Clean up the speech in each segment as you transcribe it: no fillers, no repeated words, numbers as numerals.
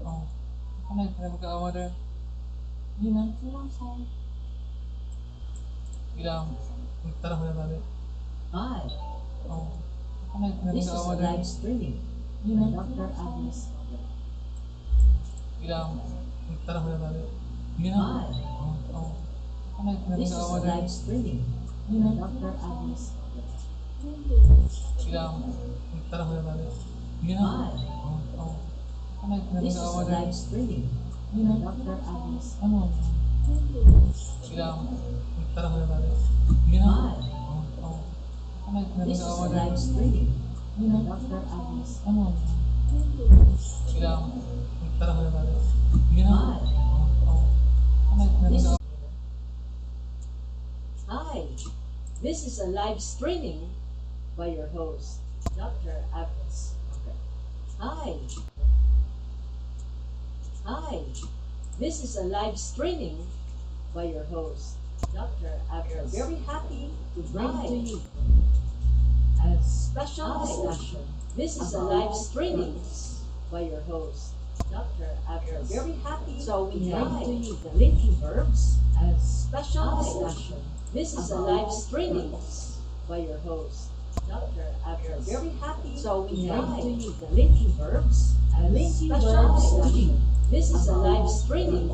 Oh, ano yung pinagkaawa rin? Hindi na. Ilang, nagtarang ko na natin. Hi, Oh, ano yung this is pinagkaawa a rin? live streaming Hindi by na. Dr. Agnes. Ilang, nagtarang ko na natin. Hindi na. Hi, Oh, ano yung this is pinagkaawa a rin? live streaming Hindi by na. Dr. Agnes. Ilang, nagtarang ko na natin. Hindi na. Hi, Oh, ano yung this is pinagkaawa a rin? live streaming Hindi by na. Dr. Agnes. Ano? Ilang, nagtarang ko na natin. Hindi na. Hi, Oh, ano yung this is pinagkaawa a rin? live streaming Hindi by na. Dr. Agnes. Ano? Ilang, nagtarang ko na natin. Hindi na. Hi, Oh, ano yung this is pinagkaawa? Hi, this is a live streaming by your host, Dr. Agnes. Hi. Hi, this is a live streaming by your host, Dr. Agnes. Very happy to bring to you a special discussion. This is a live streaming by your host, Dr. Agnes. Very happy so we bring to you the linking verbs as special discussion. This is a live streaming by your host, Dr. Agnes. Very happy so we bring to you the linking verbs as special discussion. This is a live streaming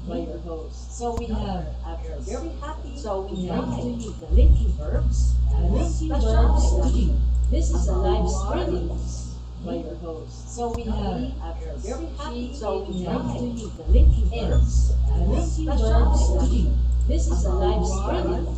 by your host. So we have Agnes. Very happy so we bring to you the linking verbs as special discussion. This is a live streaming by your host. So we have Agnes. Very happy so we bring to you the linking verbs as special discussion. This is a live streaming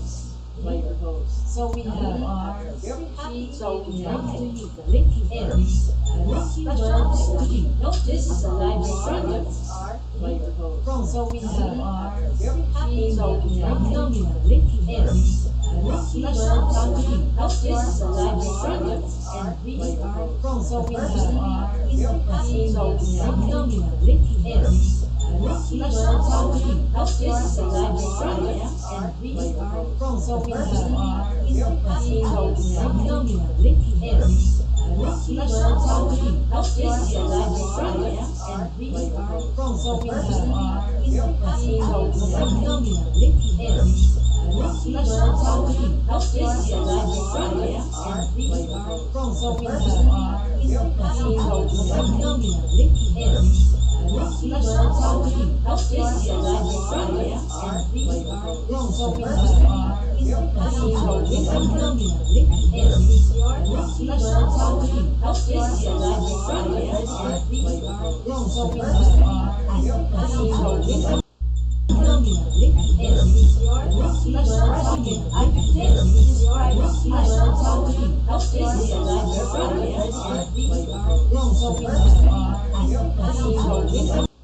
by your host. So we have very happy so we bring to you the linking verbs as special discussion. This is a live streaming by your host. So we have very happy so we bring to you the linking verbs as special discussion. This is a live streaming by your host. So we have very happy so we bring to you the linking verbs. Special function. This is a live streaming by your host. So we have very happy so we bring to you the linking verbs. Special function. This is a live streaming by your host. So we have very happy so we bring to you the linking verbs. Special function. This is a live streaming by your host. So we have very happy so we bring to you the linking verbs. Special function. This is a live streaming by your host. So we have very happy so we bring to you the linking verbs. Special function. This is a live streaming by your host. So we have very happy so we bring to you the linking verbs. Special function. This is special function. This is a live streaming by your host. So we have happy so we bring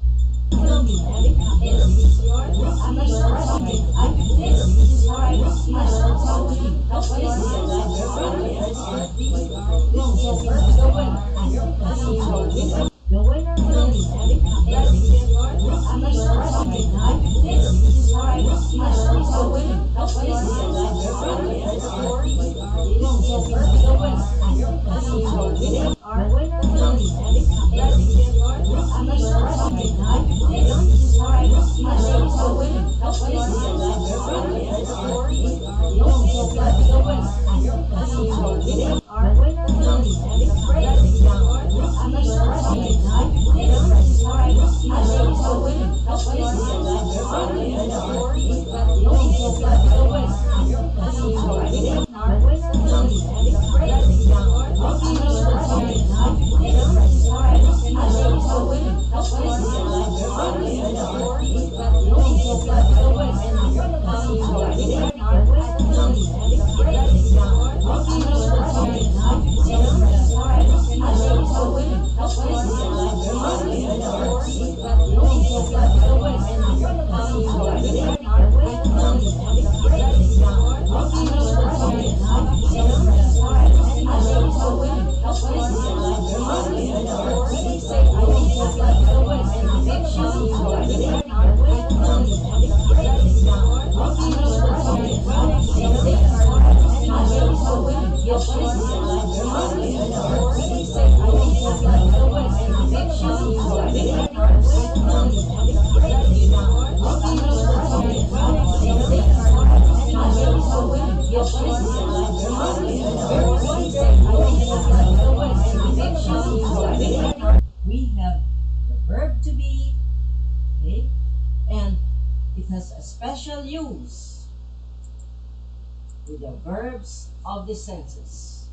the winner is We have the verb to be, okay, and it has a special use with the verbs of the senses.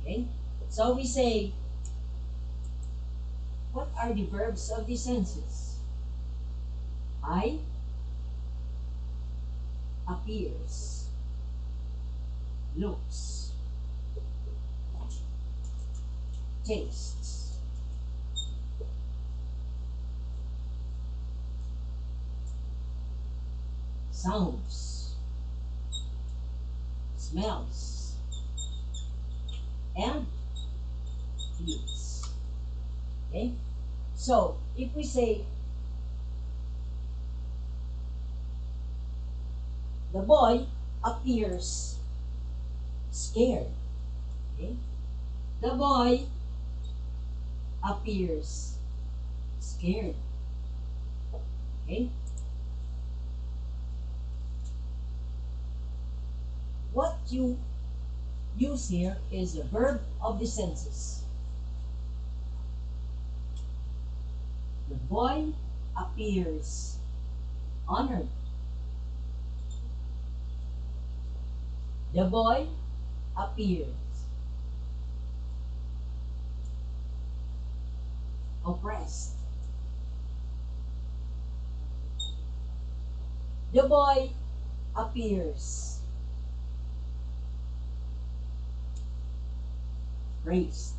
Okay, so we say, what are the verbs of the senses? Eye, appears, looks, tastes, sounds, smells, and feels. Okay? So, if we say, the boy appears scared. Okay? The boy appears scared. Okay? What you use here is a verb of the senses. The boy appears honored. The boy appears oppressed. The boy appears praised.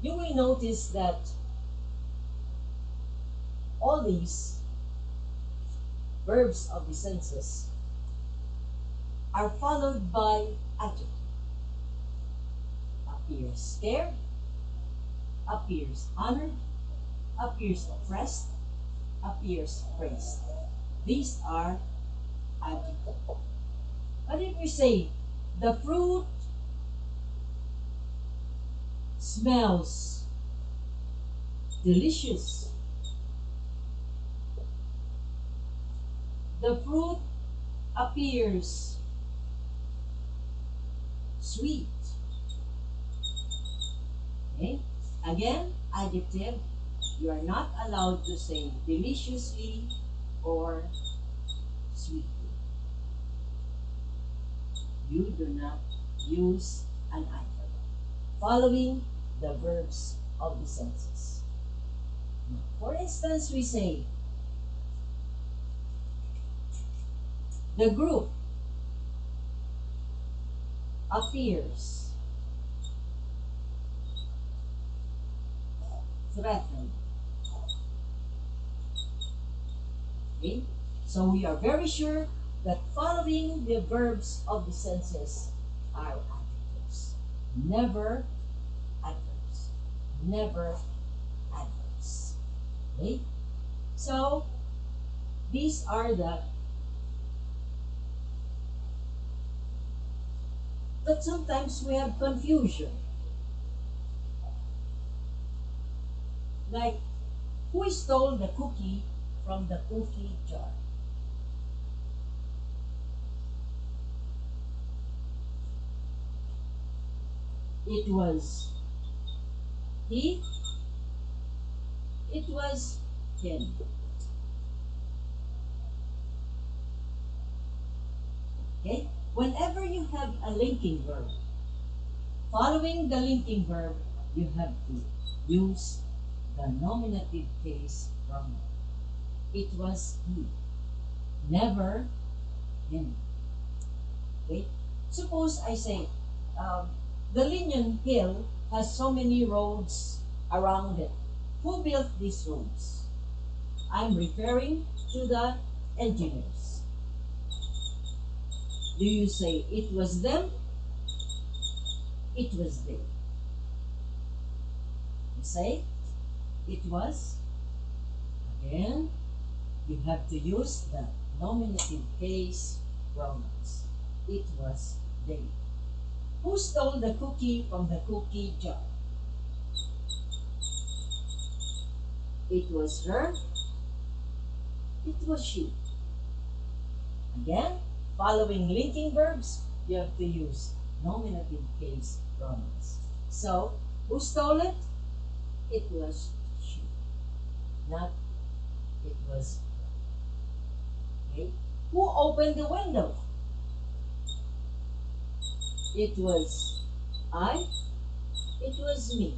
You will notice that all these verbs of the senses are followed by adjective. Appears scared, appears honored, appears oppressed, appears praised. These are adjectives. But if we say, the fruit smells delicious, the fruit appears sweet. Okay? Again, adjective, you are not allowed to say deliciously or sweetly. You do not use an adverb following the verbs of the senses. For instance, we say, the group appears threatened. Okay? So we are very sure that following the verbs of the senses are adjectives. Never adverbs. Never adverbs. Okay? So these are the, but sometimes we have confusion. Like, who stole the cookie from the cookie jar? It was he, it was him. Okay? Whenever you have a linking verb, following the linking verb, you have to use the nominative case pronoun. It was he, never him. Okay? Suppose I say, the Linyon Hill has so many roads around it. Who built these roads? I'm referring to the engineers. Do you say it was them? It was they. You say it was. Again, you have to use the nominative case pronouns. It was they. Who stole the cookie from the cookie jar? It was her. It was she. Again, following linking verbs, you have to use nominative case pronouns. So, who stole it? It was she, not it was her. Okay? Who opened the window? It was I. It was me.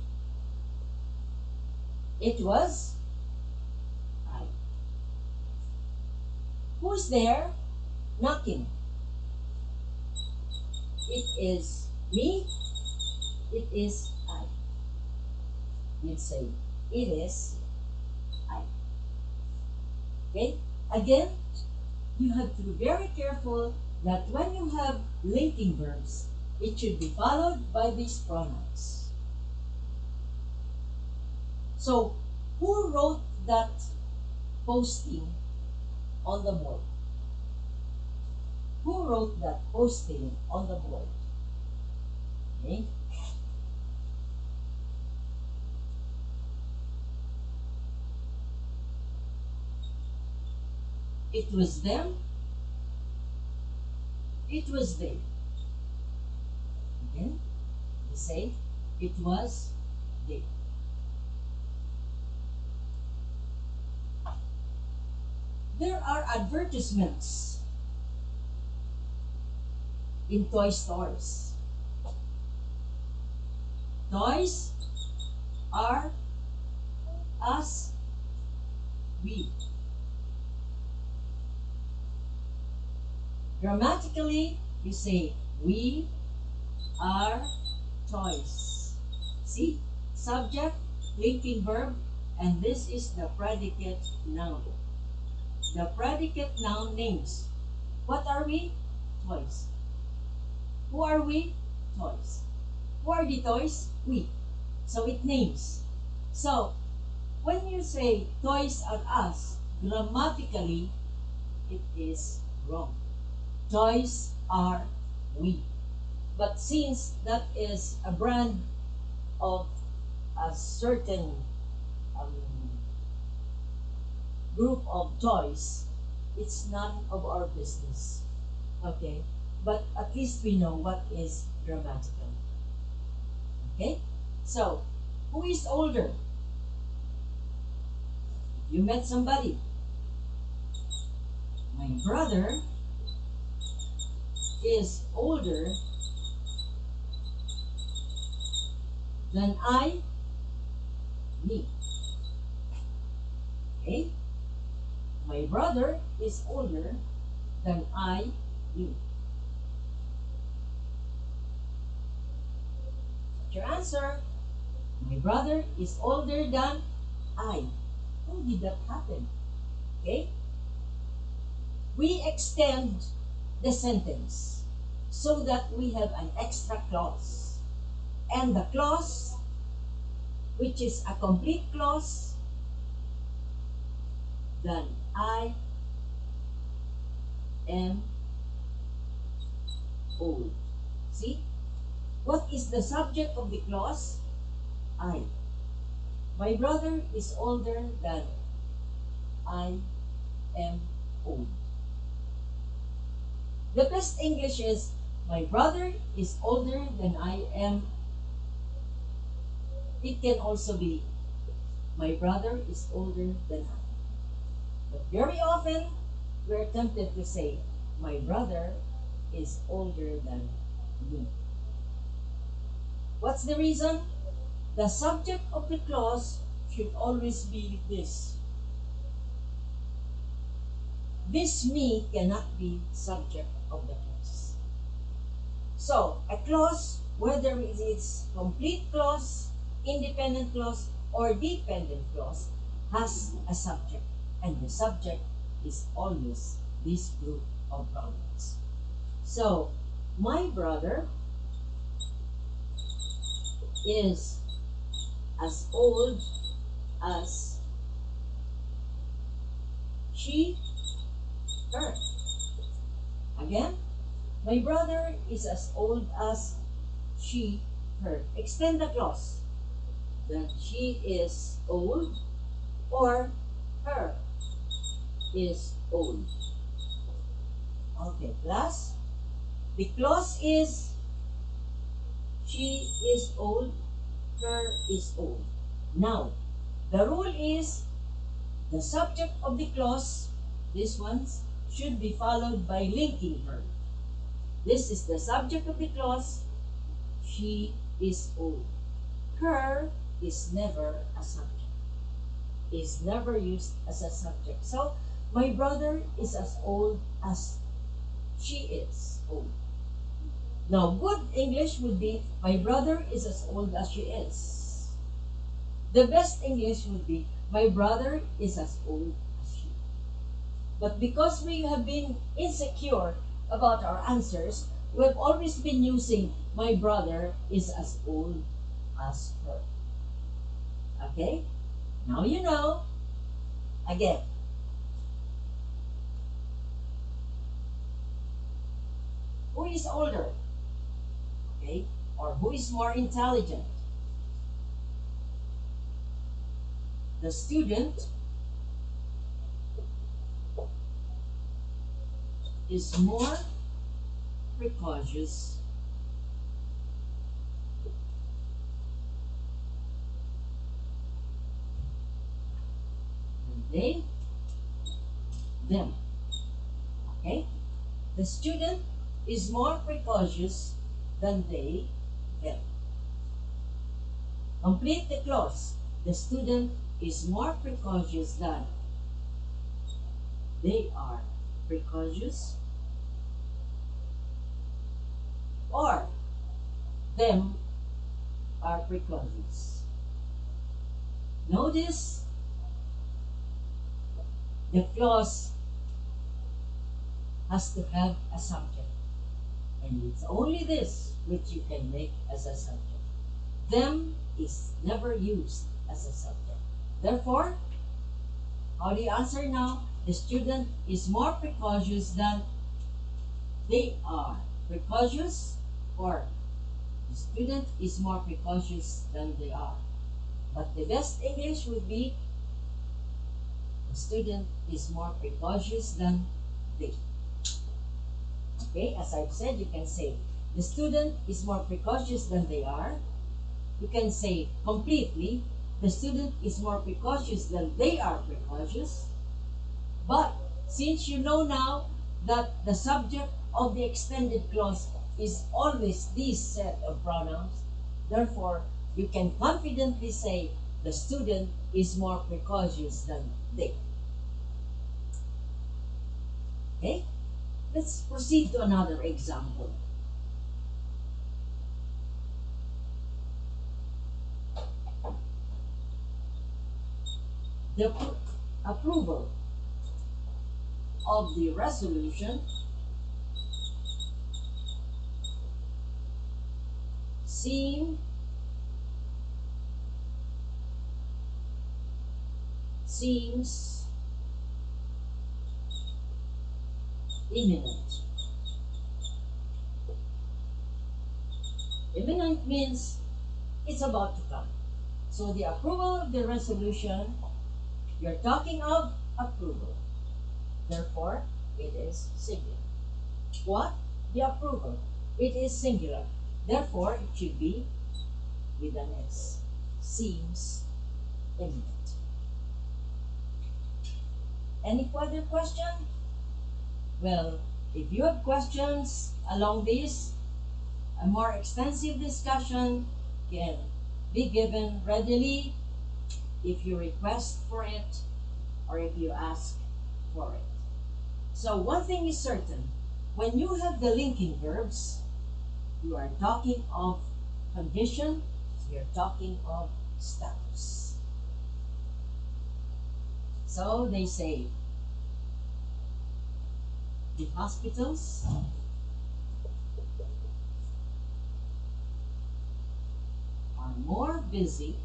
It was I. Who's there knocking? It is me. It is I. You'd say, it is I. Okay? Again, you have to be very careful that when you have linking verbs, it should be followed by these pronouns. So, who wrote that posting on the board? Who wrote that posting on the board? Okay? It was them. It was they. Again, we say it was they. There are advertisements in toy stores. Toys are us, we. Grammatically, you say we are toys. See? Subject, linking verb, and this is the predicate noun. The predicate noun names. What are we? Toys. Who are we? Toys. Who are the toys? We. So it names. So, when you say toys are us, grammatically, it is wrong. Toys are we. But since that is a brand of a certain um, group of toys, it's none of our business. Okay? But at least we know what is grammatical. Okay? So, who is older? You met somebody. My brother is older than me. Okay? My brother is older than you. What's your answer? My brother is older than I. How did that happen? Okay? We extend the sentence so that we have an extra clause. And the clause, which is a complete clause, then I am old. See? What is the subject of the clause? I. My brother is older than I am old. The best English is, my brother is older than I am. It can also be, my brother is older than I. But very often, we're tempted to say, my brother is older than me. What's the reason? The subject of the clause should always be this. This me cannot be subject of the clause. So, a clause, whether it is complete clause, independent clause, or dependent clause, has a subject. And the subject is always this group of pronouns. So, my brother is as old as she, her. Again, my brother is as old as she, her. Extend the clause. That she is old or her is old. Okay, class. The clause is she is old, her is old. Now, the rule is the subject of the clause, these ones, should be followed by linking verb. This is the subject of the clause, she is old. Her is never a subject, is never used as a subject. So, my brother is as old as she is old. Now, good English would be, my brother is as old as she is. The best English would be, my brother is as old as she. But because we have been insecure about our answers, we've always been using, my brother is as old as her. Okay? Now you know. Again. Who is older? Okay? Or who is more intelligent? The student is more precocious than they, them. Okay? The student is more precocious than they, them. Complete the clause. The student is more precocious than they are precocious, or them are precocious. Notice the clause has to have a subject, and it's only this which you can make as a subject. Them is never used as a subject. Therefore, how do you answer now? The student is more precocious than they are. Precocious, or the student is more precocious than they are. But the best English would be, the student is more precocious than they. Okay, as I've said, you can say, the student is more precocious than they are. You can say completely, the student is more precocious than they are precocious. But since you know now that the subject of the extended clause is always this set of pronouns, therefore you can confidently say the student is more precocious than they. Okay? Let's proceed to another example. The approval of the resolution seems imminent. Imminent means it's about to come. So the approval of the resolution, you're talking of approval. Therefore, it is singular. What? The approval. It is singular. Therefore, it should be with an S. Seems imminent. Any further question? Well, if you have questions along this, a more extensive discussion can be given readily if you request for it or if you ask for it. So one thing is certain, when you have the linking verbs, you are talking of condition, you're talking of status. So they say, the hospitals are more busy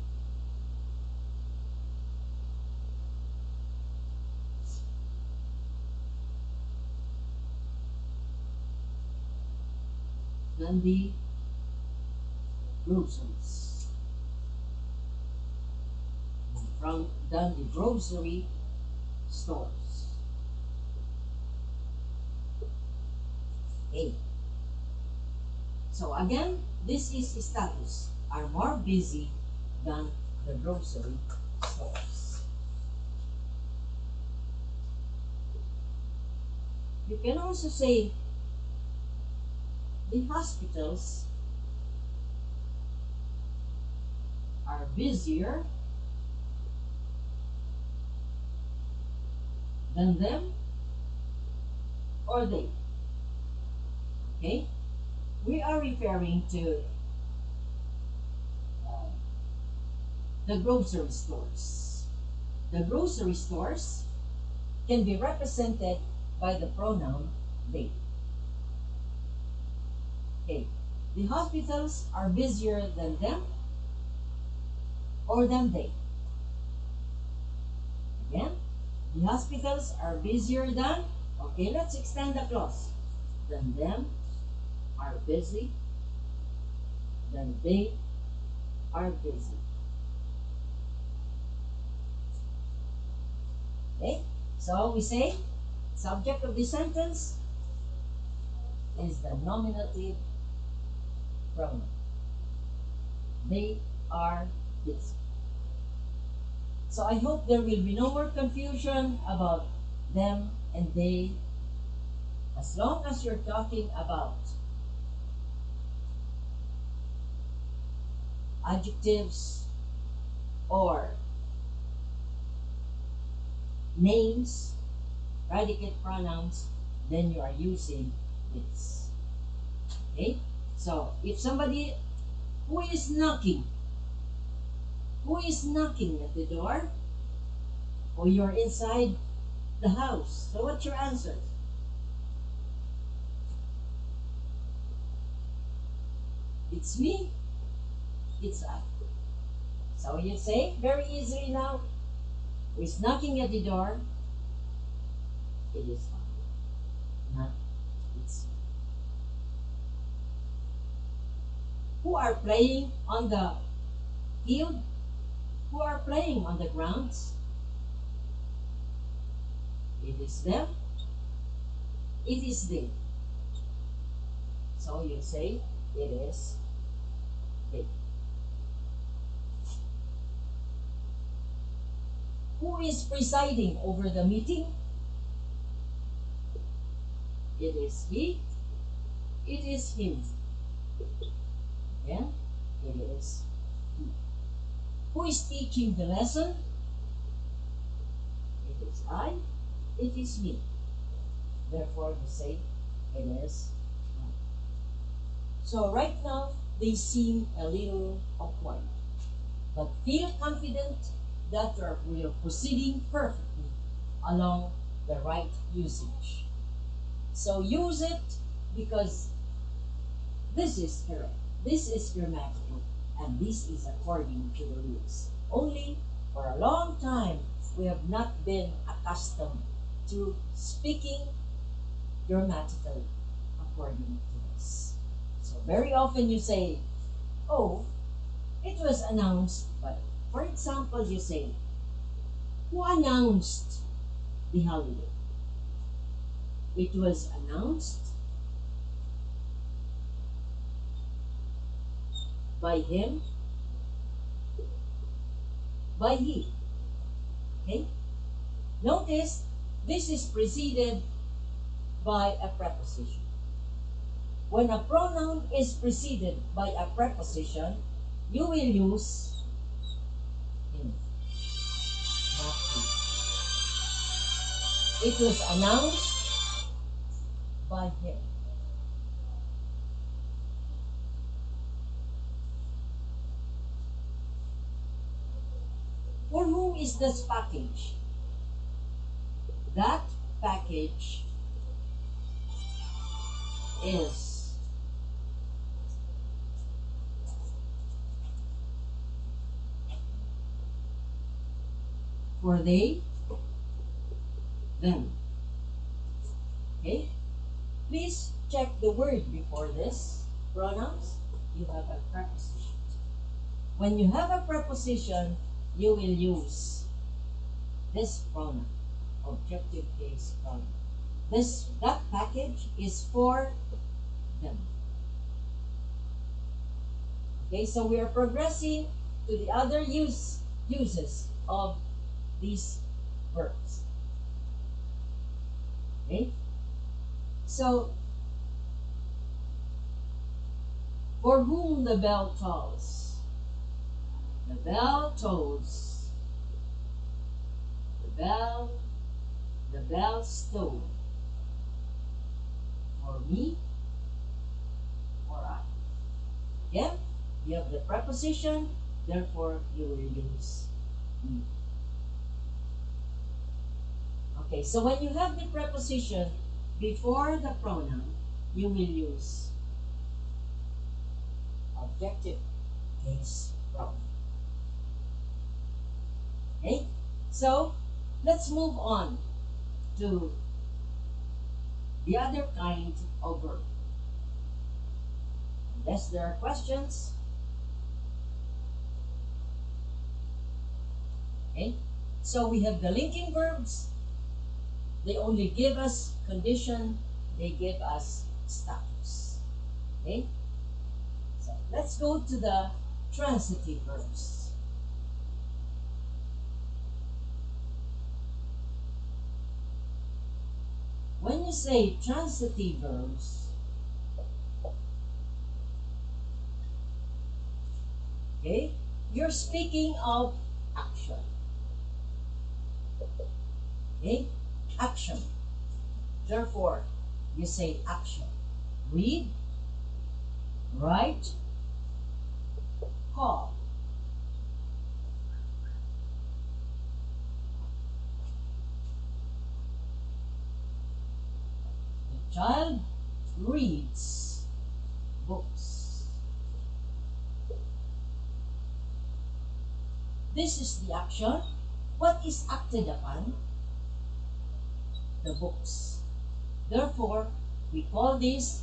than the groceries. than the grocery stores. Okay. So again, this is status. Are more busy than the grocery stores. You can also say the hospitals are busier than them or they. Okay? We are referring to uh, the grocery stores. The grocery stores can be represented by the pronoun they. Okay. The hospitals are busier than them or than they. Again, the hospitals are busier than, okay, let's extend the clause. Than them are busy, than they are busy. Okay, so we say subject of the sentence is the nominative pronoun. They are busy. So I hope there will be no more confusion about them and they, as long as you're talking about adjectives or names, predicate pronouns, then you are using this. Okay? So if somebody who is knocking at the door, or you're inside the house, so what's your answer? It's me, it's I. So you say very easily now, who is knocking at the door? It is I, not it's me. Who are playing on the field? Who are playing on the grounds? It is them. It is they. So you say it is they. Who is presiding over the meeting? It is he. It is him. Again, it is he. Who is teaching the lesson? It is I. It is me. Therefore, you say it is I. So right now, they seem a little awkward, but feel confident that we are proceeding perfectly along the right usage. So use it because this is correct. This is grammatical, and this is according to the rules. Only for a long time, we have not been accustomed to speaking grammatically according to this. So very often you say, oh, it was announced by, for example, you say, who announced the holiday? It was announced by him, by he. Okay? Notice this is preceded by a preposition. When a pronoun is preceded by a preposition, you will use him, not he. It was announced by him. For whom is this package? That package is for they, them. Okay? Please check the word before this pronouns. You have a preposition. When you have a preposition, you will use this pronoun, objective case pronoun. That package is for them. Okay, so we are progressing to the other uses of these verbs. Okay, so for whom the bell tolls, the bell tolls, the bell's toll. For me, for I. Again, you have the preposition, therefore you will use me. Okay, so when you have the preposition before the pronoun, you will use objective case pronoun. Okay, so let's move on to the other kind of verb. Unless there are questions. Okay, so we have the linking verbs. They only give us condition, they give us status. Okay, so let's go to the transitive verbs. When you say transitive verbs, okay, you're speaking of action. Okay, action. Therefore, you say action. Read, write, call. The child reads books. This is the action. What is acted upon? The books. Therefore, we call this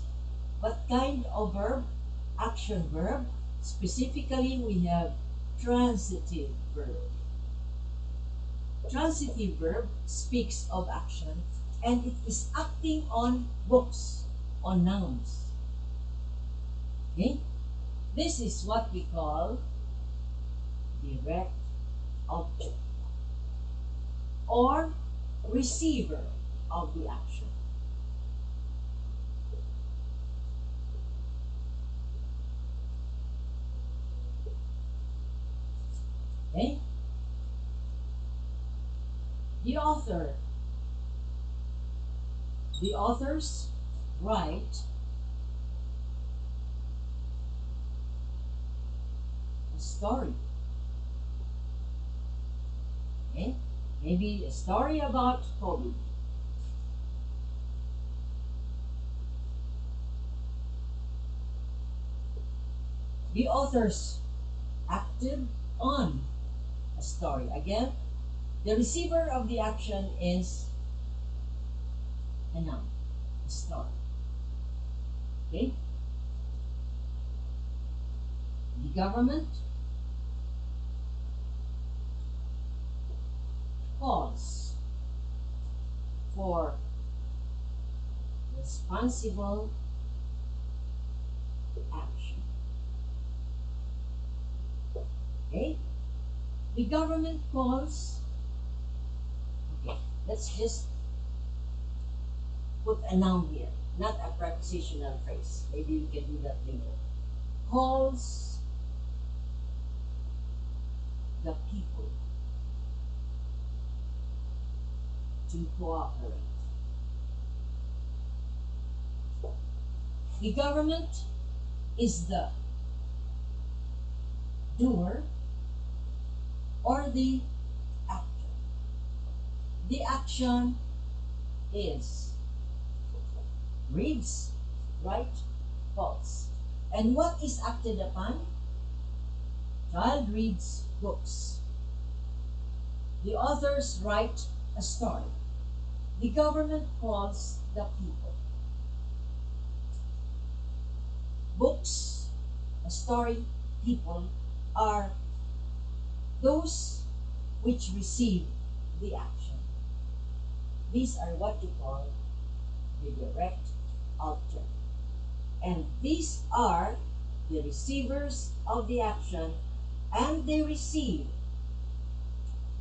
what kind of verb? Action verb. Specifically, we have transitive verb. Transitive verb speaks of action and it is acting on books, on nouns. Okay? This is what we call direct object or receiver of the action. Okay? The authors write a story. Okay? Maybe a story about Kobe. The authors acted on a story. Again, the receiver of the action is a noun, a story. Okay? The government calls for responsible action. Okay? The government calls. Okay, let's just put a noun here, not a prepositional phrase. Maybe we can do that later. Calls the people to cooperate. The government is the doer or the actor. The action is reads, write, calls. And what is acted upon? Child reads books. The authors write a story. The government calls the people. Books, a story, people are those which receive the action. These are what you call the direct object. And these are the receivers of the action, and they receive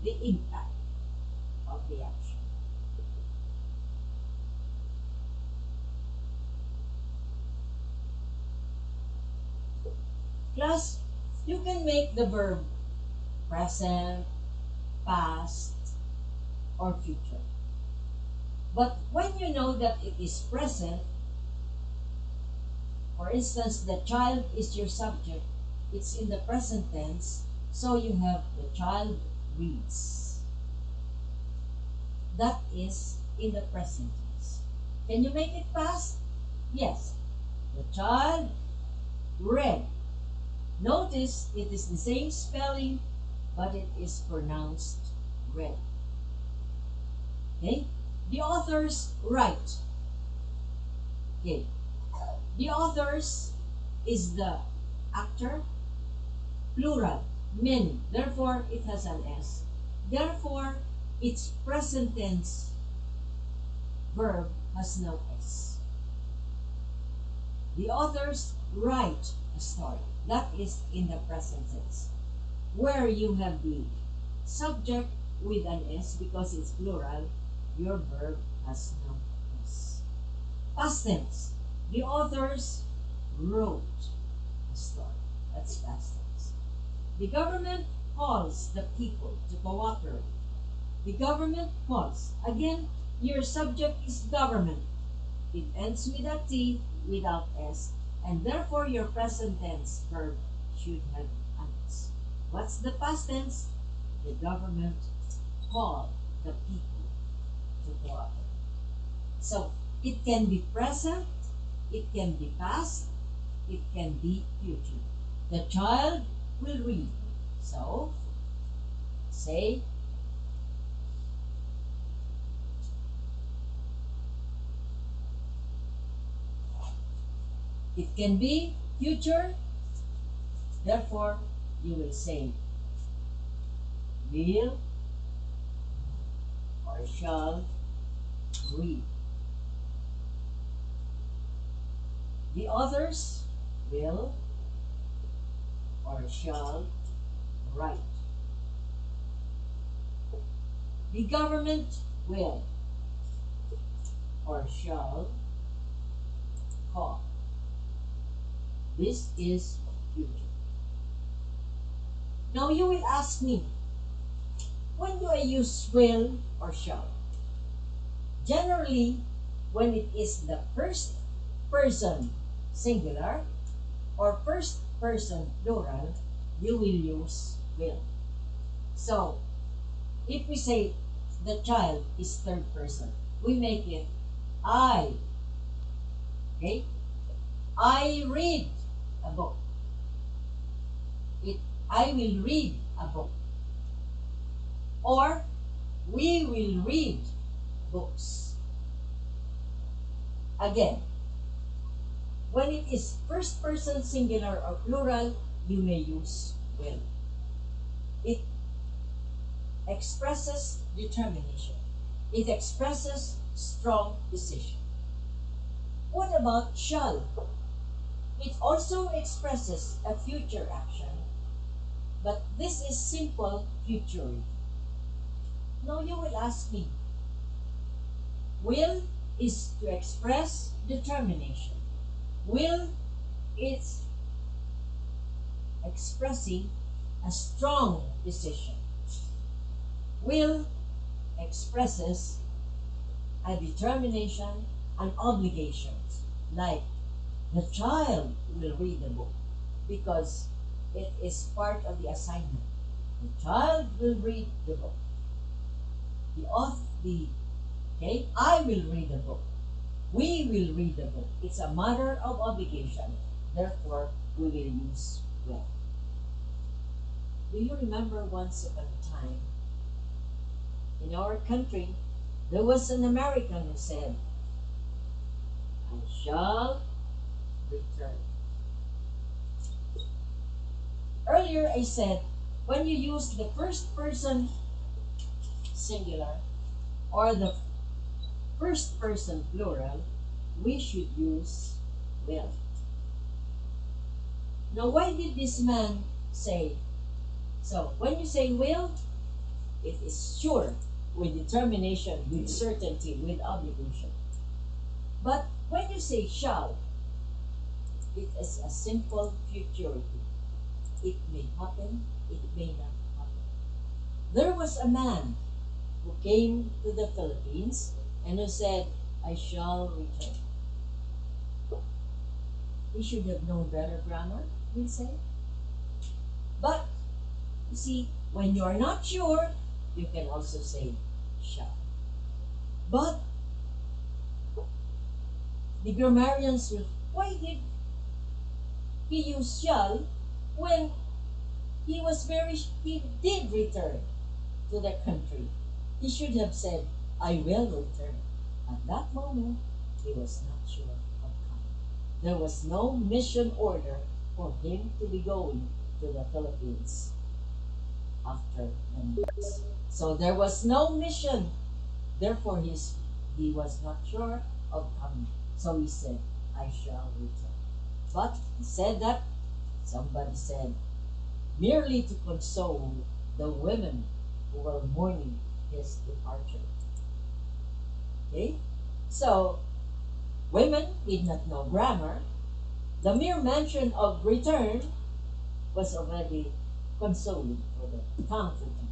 the impact of the action. Plus, you can make the verb present, past, or future. But when you know that it is present, for instance, the child is your subject, it's in the present tense, so you have the child reads. That is in the present tense. Can you make it past? Yes. The child read. Notice it is the same spelling, but it is pronounced read. Okay? The authors write. Okay. The authors is the actor, plural, many. Therefore, it has an S. Therefore, its present tense verb has no S. The authors write a story. That is in the present tense. Where you have the subject with an S because it's plural, your verb has no S. Past tense. The authors wrote a story. That's past tense. The government calls the people to cooperate. The government calls. Again, your subject is government. It ends with a T without S, and therefore your present tense verb should have an S. What's the past tense? The government called the people to cooperate. So it can be present, it can be past, it can be future. The child will read. So, say, it can be future, therefore you will say will or shall read. The others will or shall write. The government will or shall call. This is future. Now you will ask me, when do I use will or shall? Generally, when it is the first person singular or first person plural, you will use will. So, if we say the child is third person, we make it I. Okay? I read a book. I will read a book. Or we will read books. Again, when it is first person singular or plural, you may use will. It expresses determination. It expresses strong decision. What about shall? It also expresses a future action, but this is simple future. Now you will ask me, will is to express determination. Will is expressing a strong decision. Will expresses a determination and obligations, like the child will read the book because it is part of the assignment. The child will read the book. I will read the book. We will read the book. It's a matter of obligation. Therefore, we will use will. Do you remember once upon a time, in our country, there was an American who said, I shall return. Earlier I said, when you use the first person singular or the first person plural, we should use will. Now, why did this man say so? When you say will, it is sure, with determination, with certainty, with obligation. But when you say shall, it is a simple futurity. It may happen, it may not happen. There was a man who came to the Philippines and who said, I shall return. He should have known better grammar, we say. But, you see, when you are not sure, you can also say shall. But the grammarians will, why did he use shall when he did return to the country? He should have said, I will return. At that moment, he was not sure of coming. There was no mission order for him to be going to the Philippines after many years. So there was no mission. Therefore, he was not sure of coming. So he said, I shall return. But he said that, somebody said, merely to console the women who were mourning his departure. Okay? So, women did not know grammar. The mere mention of return was already consoling for them, comforting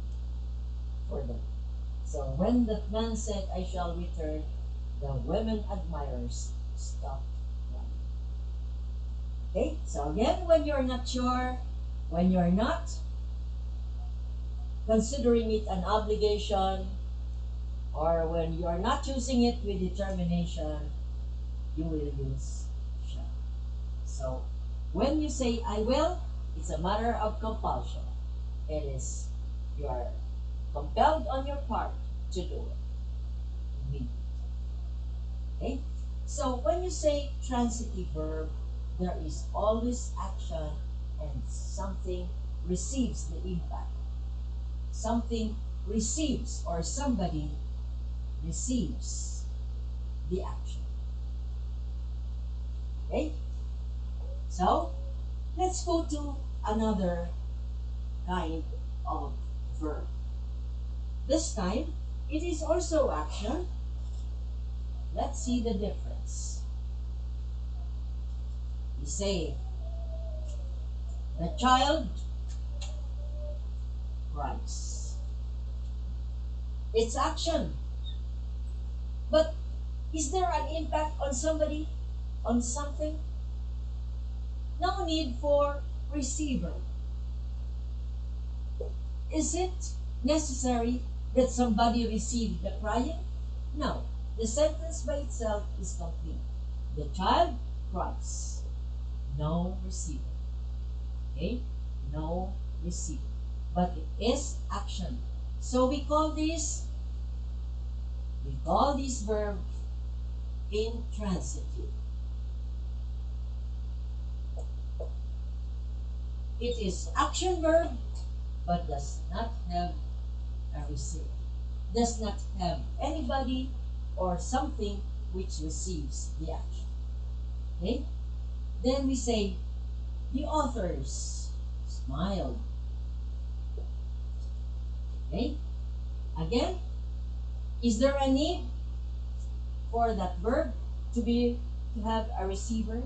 for them. So when the man said, I shall return, the women admirers stopped running. Okay? So again, when you're not sure, when you're not considering it an obligation, or when you are not using it with determination, you will use shall. So when you say I will, it's a matter of compulsion. It is, you are compelled on your part to do it immediately. Okay? So when you say transitive verb, there is always action and something receives the impact. Something receives or somebody receives the action. Okay? So, let's go to another kind of verb. This time, it is also action. Let's see the difference. We say, the child cries. It's action. But is there an impact on somebody, on something? No need for receiver. Is it necessary that somebody receive the crying? No. The sentence by itself is complete. The child cries. No receiver. Okay? No receiver. But it is action. So we call this verb intransitive. It is action verb, but does not have a receiver. Does not have anybody or something which receives the action. Okay? Then we say, the authors smiled. Okay? Again, is there a need for that verb to have a receiver,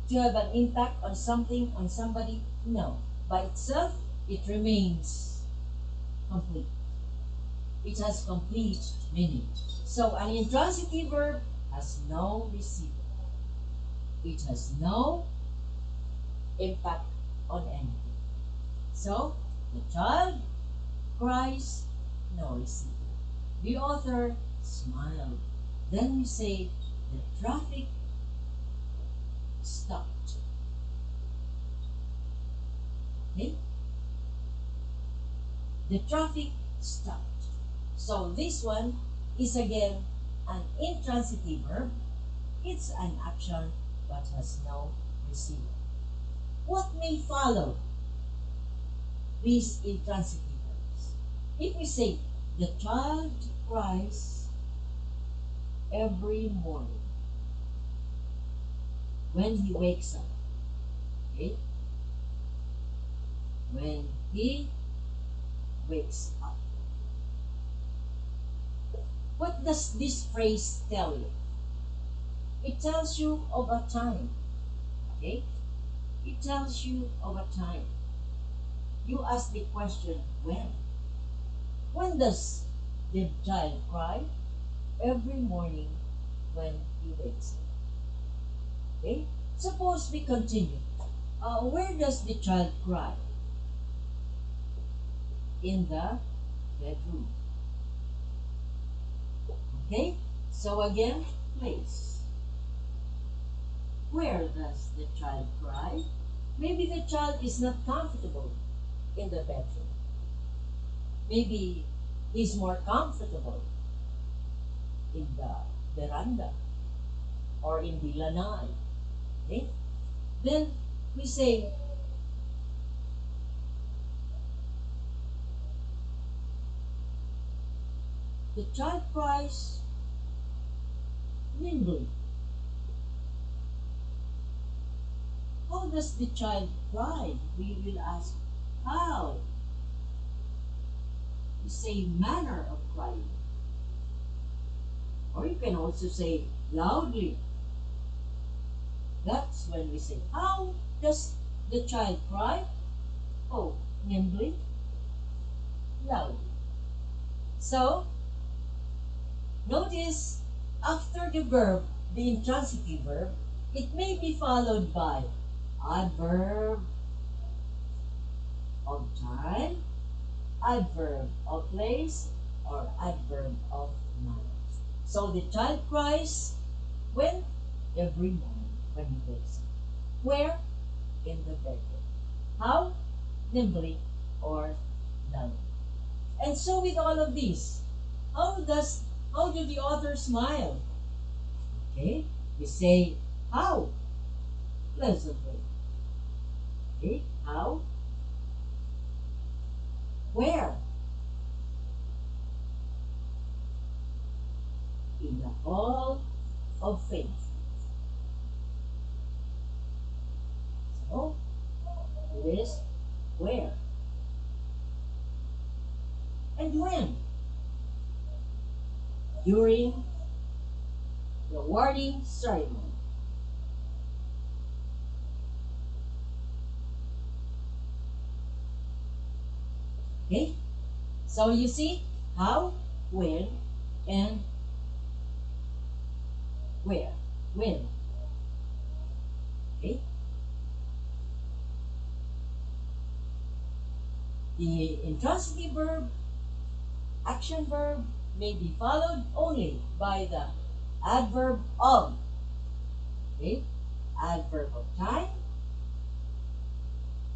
to have an impact on something, on somebody? No. By itself, it remains complete. It has complete meaning. So an intransitive verb has no receiver. It has no impact on anything. So, the child cries, no receiver. The author smiled. Then we say, the traffic stopped. Okay? The traffic stopped. So this one is again an intransitive verb. It's an action but has no receiver. What may follow these intransitive verbs. If we say, the child cries every morning when he wakes up. Okay? When he wakes up. What does this phrase tell you? It tells you of a time. Okay? It tells you of a time. You ask the question, when? When does the child cry? Every morning when he wakes up. Okay? Suppose we continue. Where does the child cry? In the bedroom. Okay? So again, place. Where does the child cry? Maybe the child is not comfortable in the bedroom. Maybe he's more comfortable in the veranda or in the lanai. Okay? Then we say, the child cries nimbly. How does the child cry? We will ask, how? You say manner of crying. Or you can also say loudly. That's when we say, how does the child cry? Oh, nimbly, loudly. So, notice after the verb, the intransitive verb, it may be followed by adverb of time, adverb of place, or adverb of manner. So the child cries when? Every morning when he wakes up. Where? In the bedroom. How? Nimbly or loudly. And so with all of these, how do the author smile? Okay, we say how? Pleasantly. Okay, how? Where? In the hall of faith. So, it is where? And when? During the awarding ceremony. Okay? So you see how, when, and where. When. Okay? The intransitive verb, action verb, may be followed only by the adverb of. Okay? Adverb of time.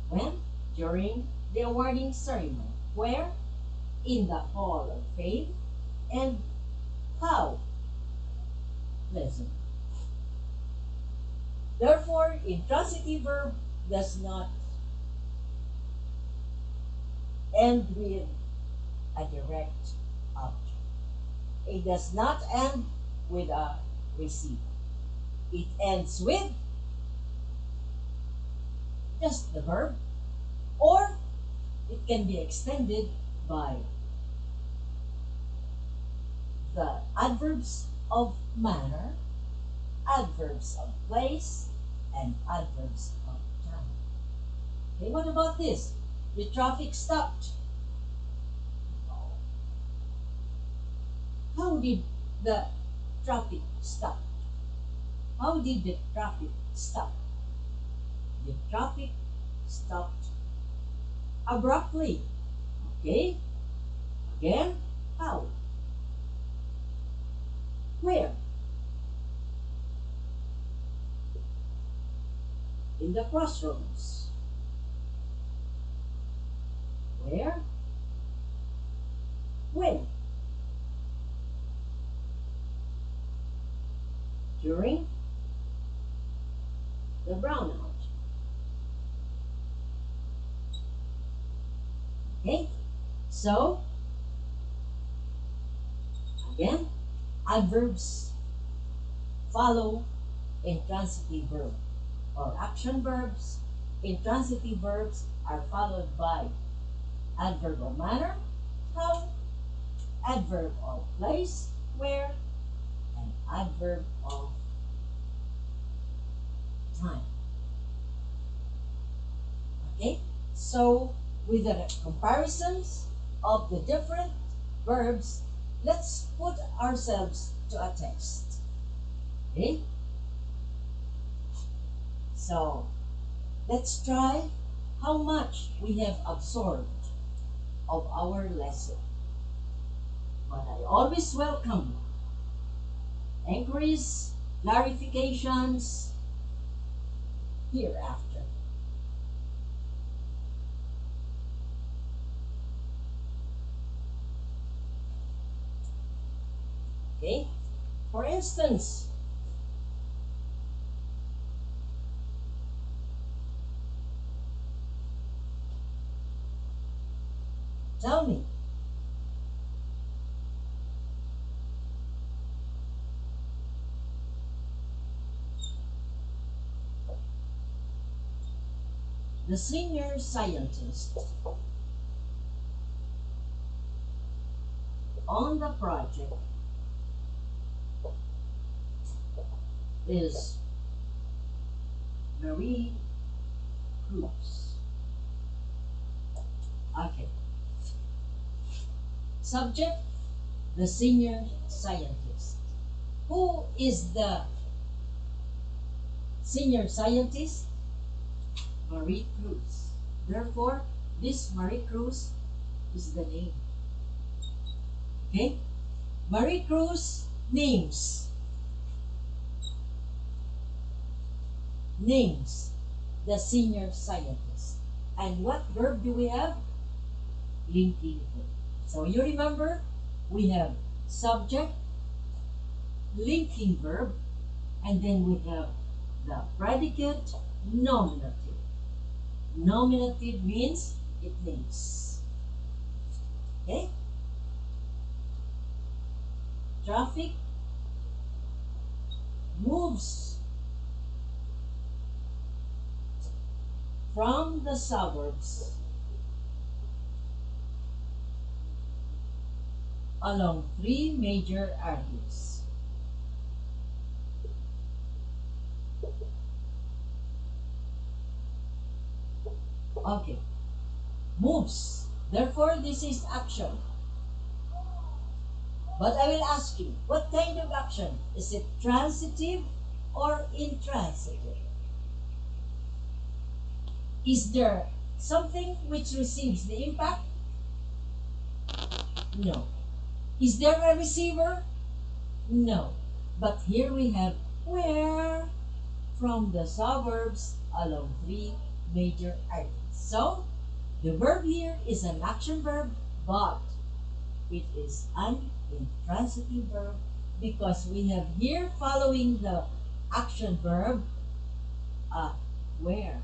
When? During the awarding ceremony. Where? In the hall of faith. And how? Pleasant. Therefore, intransitive verb does not end with a direct object. It does not end with a receiver. It ends with just the verb, or it can be extended by the adverbs of manner, adverbs of place, and adverbs of time. Okay, what about this? The traffic stopped. How did the traffic stop? How did the traffic stop? The traffic stopped abruptly. Okay? Again, how? Where? In the crossroads. Where? When? During the brownout. Okay? So, again, adverbs follow intransitive verb, or action verbs. Intransitive verbs are followed by adverb of manner, how, adverb of place, where, and adverb of time. Okay? So, with the comparisons of the different verbs, let's put ourselves to a test. Okay? So, let's try how much we have absorbed of our lesson. But I always welcome inquiries, clarifications hereafter. Okay? For instance, tell me, the senior scientist on the project is Marie Cruz. Okay. Subject, the senior scientist. Who is the senior scientist? Marie Cruz. Therefore, this Marie Cruz is the name. Okay? Marie Cruz names the senior scientist. And what verb do we have? Linking verb. So you remember, we have subject, linking verb, and then we have the predicate, nominative. Nominative means it names. Okay? Traffic moves from the suburbs along three major arteries. Okay. Moves. Therefore, this is action. But I will ask you, what kind of action? Is it transitive or intransitive? Is there something which receives the impact? No. Is there a receiver? No. But here we have where from the suburbs along three major arteries. So, the verb here is an action verb, but it is an intransitive verb because we have here following the action verb where.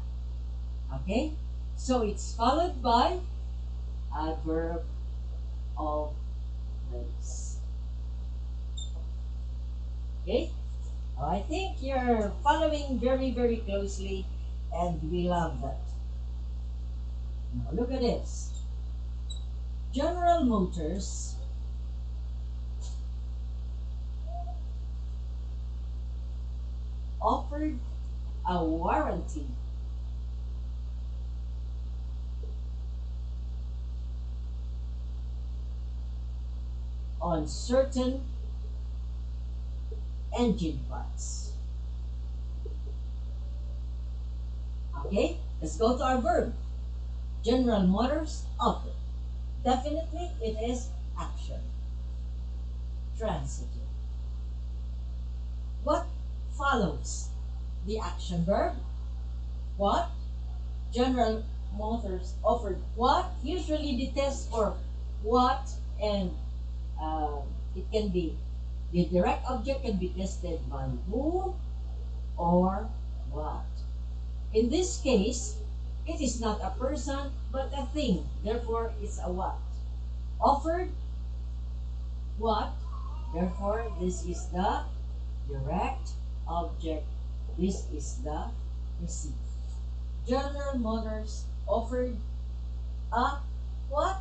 Okay? So it's followed by a verb of place. Okay? I think you're following very, very closely, and we love that. Now look at this. General Motors offered a warranty on certain engine parts. Okay, let's go to our verb. General Motors offered. Definitely it is action. Transitive. What follows the action verb? What? General Motors offered what? Usually the test for what, and it can be, the direct object can be tested by who or what. In this case, It is not a person, but a thing. Therefore, it's a what? Offered what? Therefore, this is the direct object. This is the receipt. General Motors offered a what?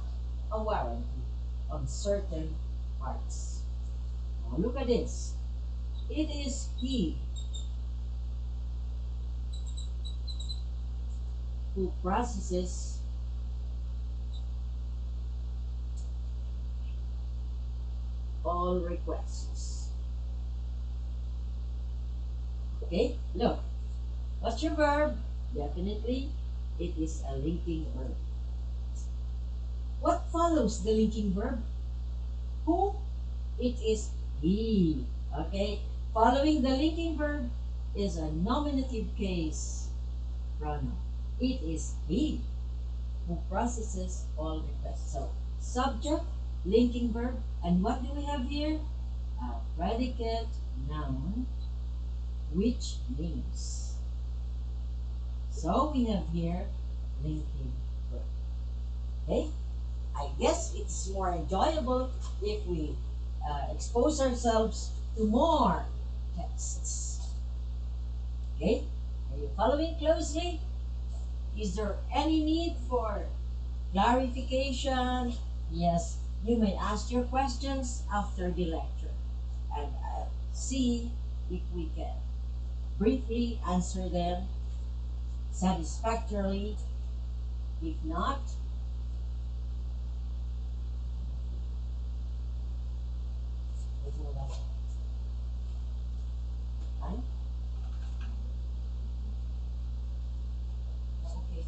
A warranty on certain parts. Now look at this. It is he who processes all requests. Okay, look. What's your verb? Definitely, it is a linking verb. What follows the linking verb? Who? It is he. Okay, following the linking verb is a nominative case pronoun. It is he who processes all requests. So, subject, linking verb, and what do we have here? A predicate noun which names. So, we have here linking verb. Okay? I guess it's more enjoyable if we expose ourselves to more texts. Okay? Are you following closely? Is there any need for clarification? Yes, you may ask your questions after the lecture and see if we can briefly answer them satisfactorily. If not, fine. Okay.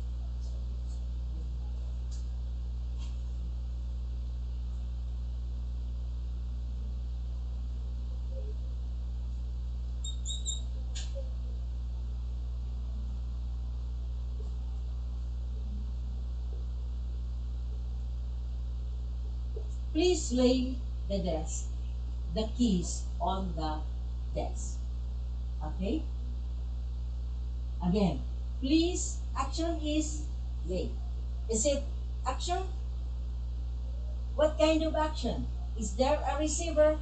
Please lay the keys on the desk. Okay? Again, please, action is lay. Is it action? What kind of action? Is there a receiver?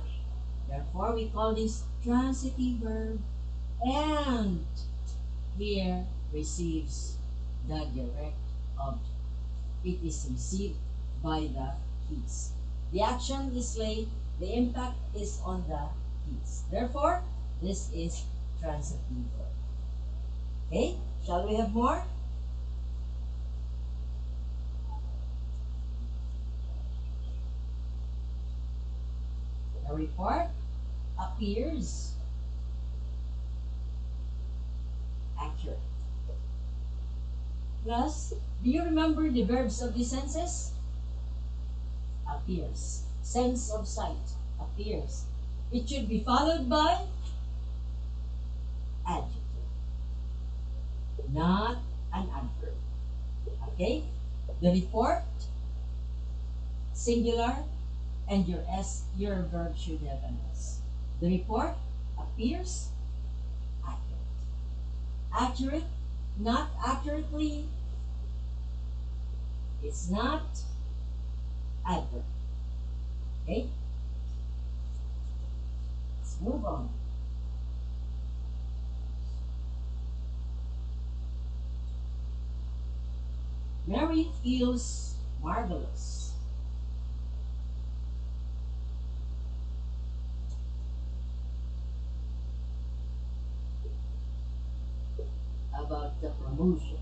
Therefore, we call this transitive verb. And here receives the direct object. It is received by the keys. The action is lay. The impact is on the keys. Therefore, this is transitive verb. Okay? Shall we have more? The report appears accurate. Plus, do you remember the verbs of the senses? Appears. Sense of sight. Appears. It should be followed by adjective, not an adverb. Okay? The report, singular, and your verb should have an S. The report appears accurate. Accurate, not accurately. It's not adverb. Okay? Let's move on. Mary feels marvelous. About the promotion.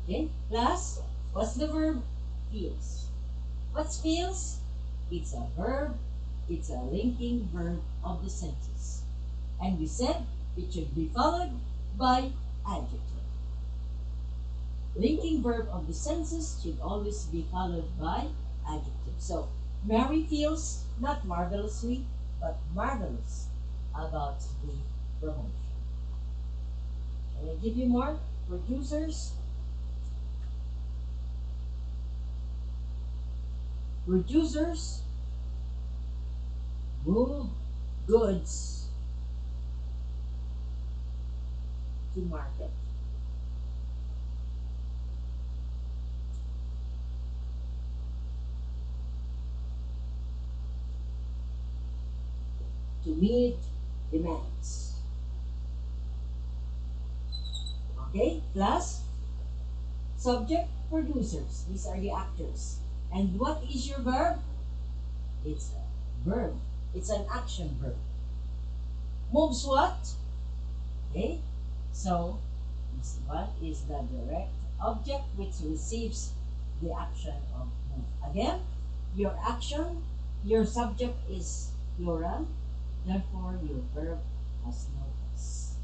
Okay? Plus, what's the verb? Feels. What's feels? It's a verb. It's a linking verb of the sentence. And we said it should be followed by adjective. Linking verb of the sentence should always be followed by adjective. So, Mary feels not marvelously, but marvelous about the promotion. Can I give you more? Producers. Producers move goods to market. To meet demands. Okay, plus subject, producers. These are the actors. And what is your verb? It's a verb. It's an action verb. Moves what? Okay, so what is the direct object which receives the action of move? Again, your action, your subject is plural, therefore your verb has no S.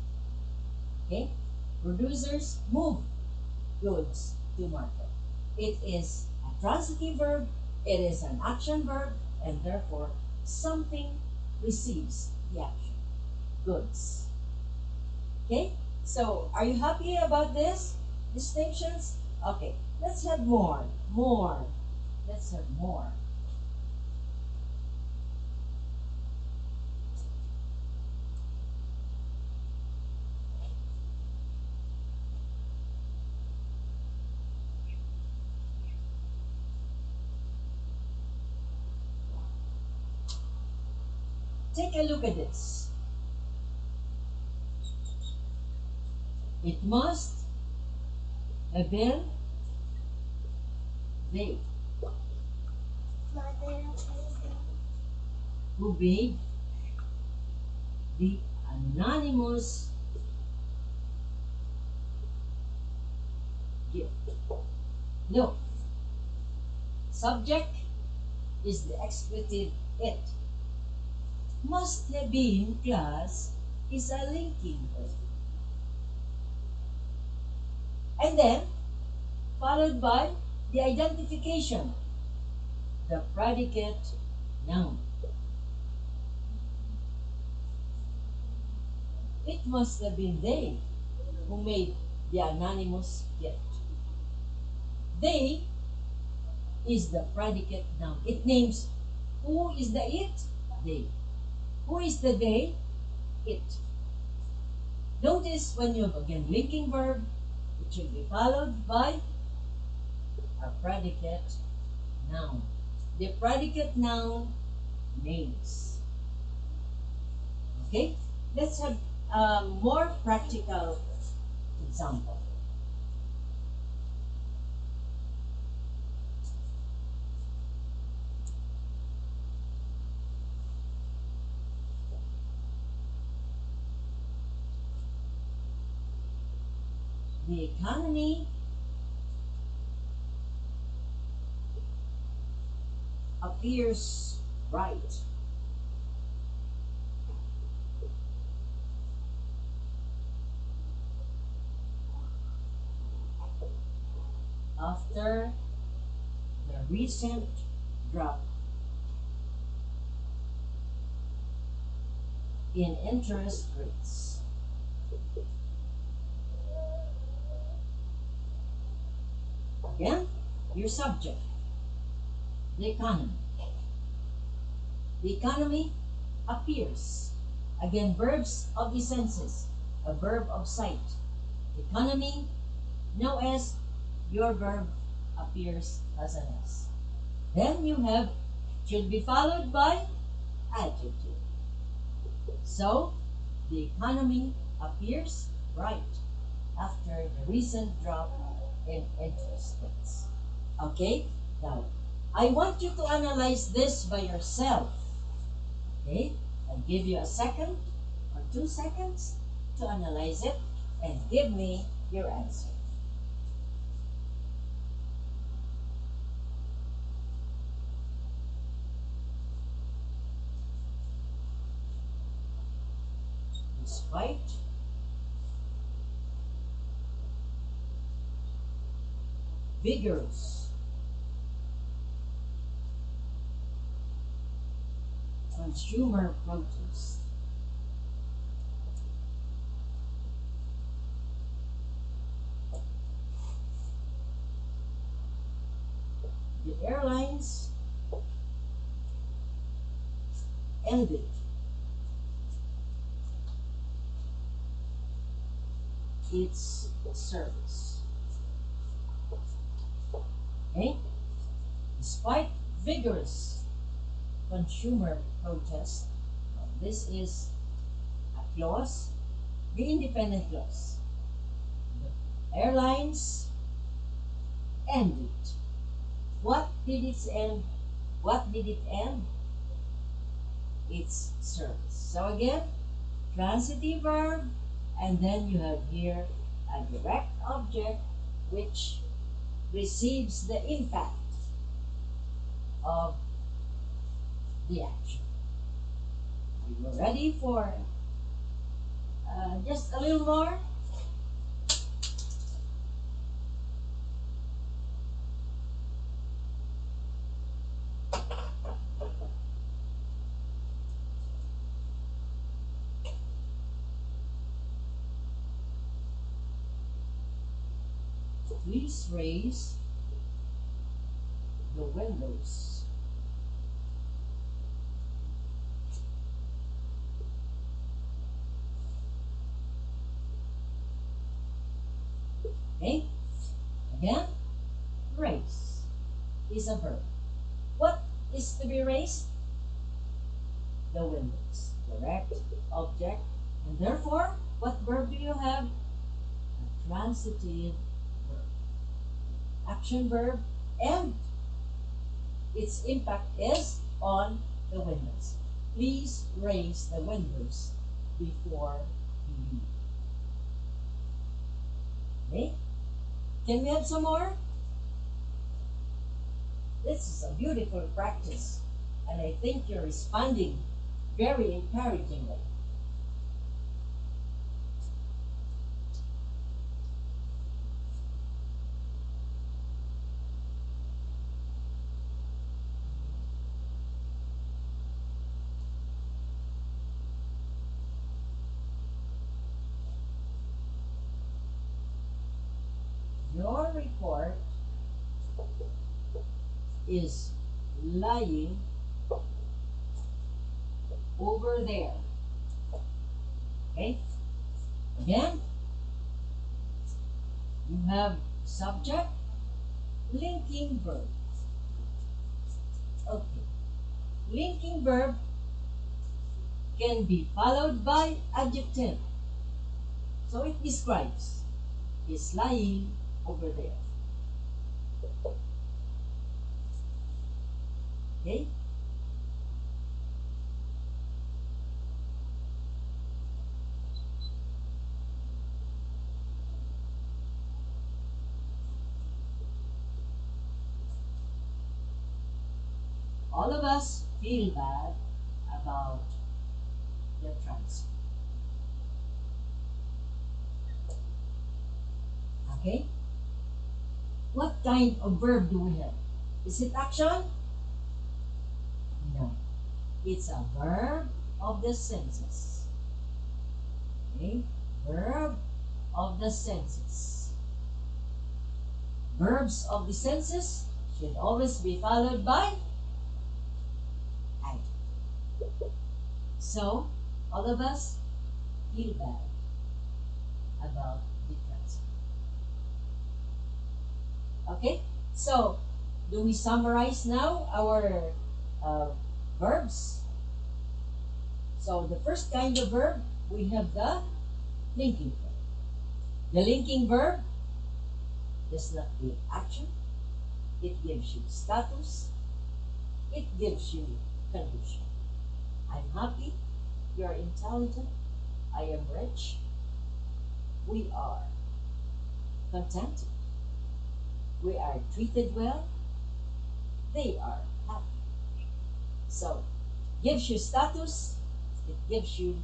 Okay, producers move goods to market. It is a transitive verb, it is an action verb, and therefore something receives the action. Goods. Okay? So, are you happy about this? Distinctions? Okay, let's have more. More. Let's have more. Take a look at this. It must have been they who made the anonymous gift. Look, subject is the expletive it. Must have been class is a linking verb. And then, followed by the identification, the predicate noun. It must have been they who made the anonymous gift. They is the predicate noun. It names who is the it? They. Who is the they? It. Notice when you have again linking verb, it should be followed by a predicate noun. The predicate noun names. Okay? Let's have a more practical example. The economy appears right. After the recent drop in interest rates. Again, your subject, the economy. The economy appears. Again, verbs of the senses, a verb of sight. Economy, no S, your verb appears as an S. Then you have, should be followed by adjective. So, the economy appears bright after the recent drop in interest rates. Okay? Now, I want you to analyze this by yourself. Okay? I'll give you a second or 2 seconds to analyze it and give me your answer. Despite vigorous consumer protest, the airlines ended its service. Okay? Despite vigorous consumer protest, this is a clause, the independent clause. The airlines ended. What did it end? What did it end? Its service. So again, transitive verb, and then you have here a direct object which receives the impact of the action. Are you ready for just a little more? Please raise the windows. Okay? Again, raise is a verb. What is to be raised? The windows. Direct object. And therefore, what verb do you have? A transitive verb. Action verb, and its impact is on the windows. Please raise the windows before you leave. Okay? Can we have some more? This is a beautiful practice, and I think you're responding very encouragingly. Your report is lying over there. Okay? Again, you have subject, linking verb. Okay. Linking verb can be followed by adjective. So it describes. Is lying over there. Okay? All of us feel bad about the transfer. Okay? What kind of verb do we have? Is it action? No. It's a verb of the senses. Okay? Verb of the senses. Verbs of the senses should always be followed by adjective. So, all of us feel bad about the transfer. Okay? So, do we summarize now our verbs? So, the first kind of verb, we have the linking verb. The linking verb does not give action. It gives you status. It gives you condition. I'm happy. You're intelligent. I am rich. We are content. We are treated well. They are happy. So, gives you status. It gives you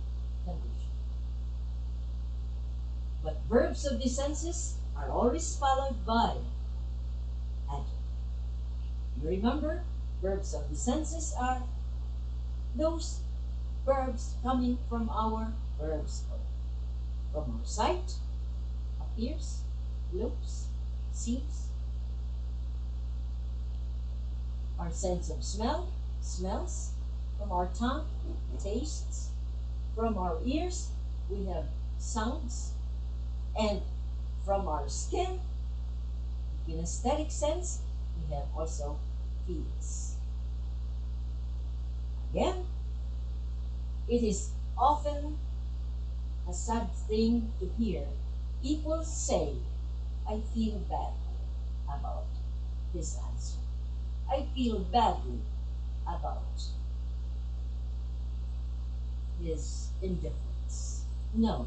condition. But verbs of the senses are always followed by adjective. You remember, verbs of the senses are those verbs coming from our verbs from our sight, appears, looks, sees, our sense of smell, smells, from our tongue, tastes, from our ears, we have sounds, And from our skin, in aesthetic sense, we have also feels. Again, it is often a sad thing to hear people say, I feel bad about this answer. I feel badly about his indifference. No,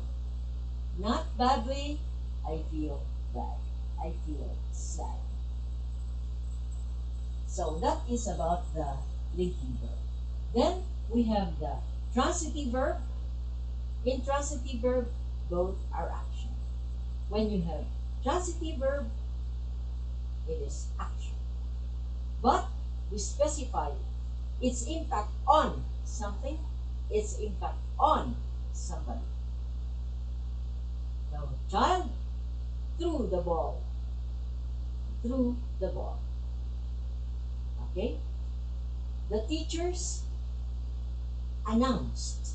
not badly. I feel bad. I feel sad. So that is about the linking verb. Then we have the transitive verb. In transitive verb, both are action. When you have transitive verb, it is action. But we specify its impact on something, its impact on somebody. The child threw the ball. Threw the ball. Okay? The teachers announced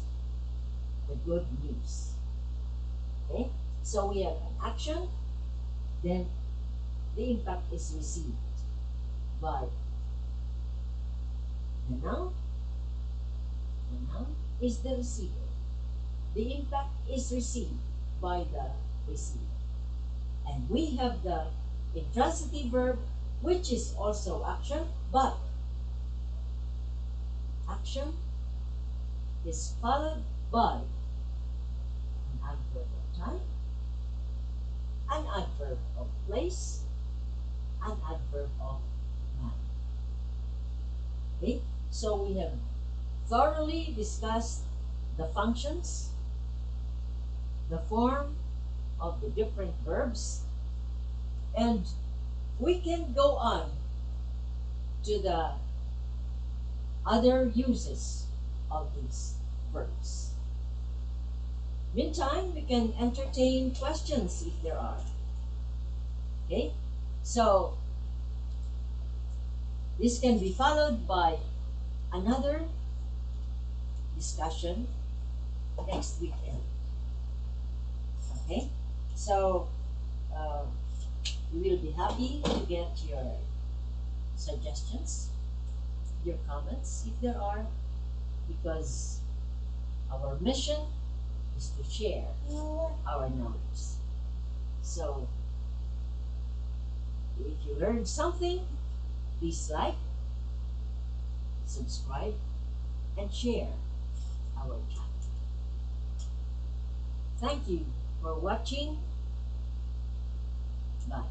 the good news. Okay? So we have an action, then the impact is received by the noun. The noun is the receiver. The impact is received by the receiver. And we have the intransitive verb, which is also action, but action is followed by an adverb of time, an adverb of place, an adverb of manner. Okay? So we have thoroughly discussed the functions, the form of the different verbs, and we can go on to the other uses of these verbs. Meantime, we can entertain questions if there are. Okay? So, this can be followed by another discussion next weekend. Okay? So, we will be happy to get your suggestions, your comments if there are, because our mission is to share our knowledge. So, if you learned something, please like, subscribe, and share our channel. Thank you for watching. Bye.